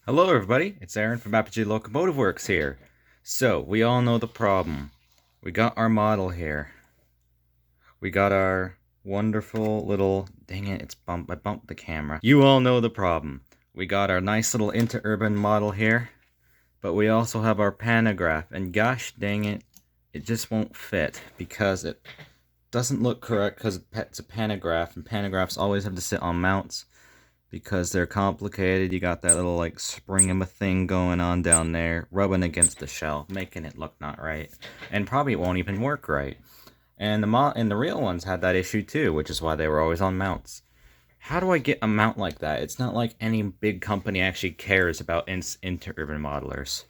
Hello everybody, it's Aaron from Apogee Locomotive Works here. So, we all know the problem. We got our model here. We got our wonderful little... Dang it, I bumped the camera. You all know the problem. We got our nice little interurban model here. But we also have our pantograph. And gosh dang it, it just won't fit. Because it doesn't look correct because it's a pantograph. And pantographs always have to sit on mounts. Because they're complicated. You got that little like spring of a thing going on down there, rubbing against the shell, making it look not right, and probably won't even work right. And the real ones had that issue too, which is why they were always on mounts. How do I get a mount like that? It's not like any big company actually cares about interurban modelers.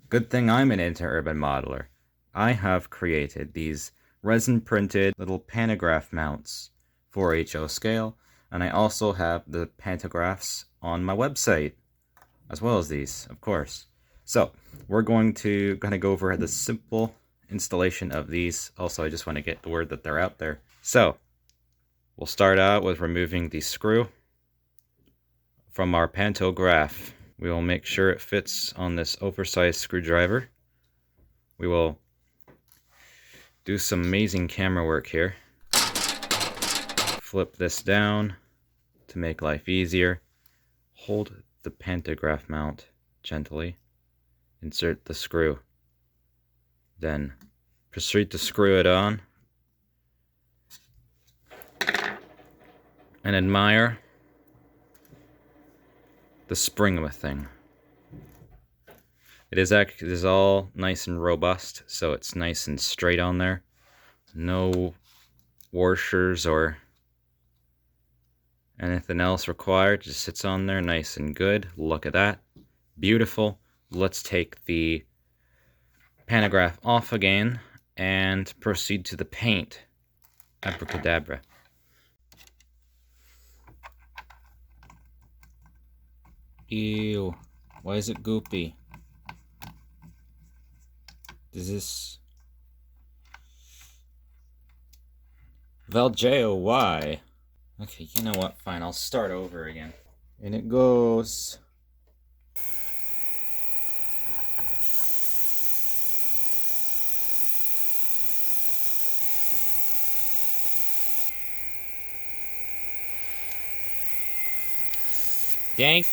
Good thing I'm an interurban modeler. I have created these resin printed little pantograph mounts for HO scale. And I also have the pantographs on my website, as well as these, of course. So, we're going to go over the simple installation of these. Also, I just want to get the word that they're out there. So, we'll start out with removing the screw from our pantograph. We will make sure it fits on this oversized screwdriver. We will do some amazing camera work here. Flip this down to make life easier. Hold the pantograph mount gently. Insert the screw. Then proceed to screw it on. And admire the spring of a thing. It is all nice and robust, so it's nice and straight on there. No washers or anything else required. Just sits on there nice and good. Look at that. Beautiful. Let's take the pantograph off again and proceed to the paint. Abracadabra. Ew. Why is it goopy? Does this... Valgeo, why? Okay, you know what? Fine, I'll start over again. And it goes... Dang!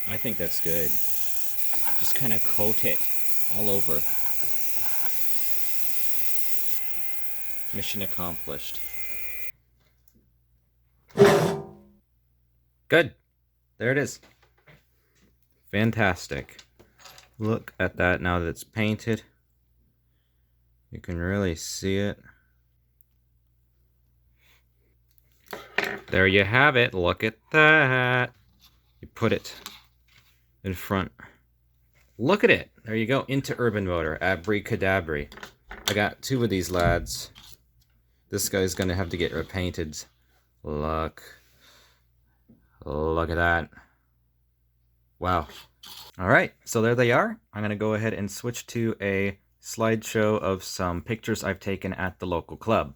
I think that's good. Just kind of coat it all over. Mission accomplished. Good. There it is. Fantastic. Look at that now that it's painted. You can really see it. There you have it. Look at that. You put it in front. Look at it. There you go. Interurban motor. Abracadabra. I got two of these lads. This guy's gonna have to get repainted. Look at that. Wow. Alright, so there they are. I'm gonna go ahead and switch to a slideshow of some pictures I've taken at the local club.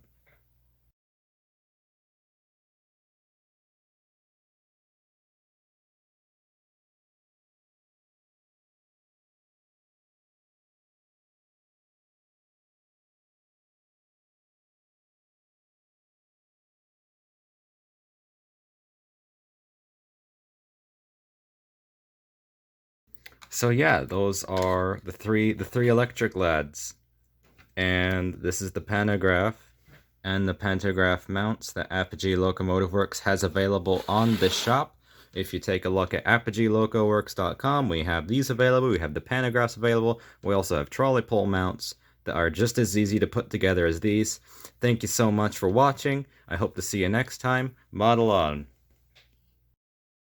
So yeah, those are the three electric lads. And this is the pantograph and the pantograph mounts that Apogee Locomotive Works has available on the shop. If you take a look at apogeelocoworks.com, we have these available. We have the pantographs available. We also have trolley pole mounts that are just as easy to put together as these. Thank you so much for watching. I hope to see you next time. Model on.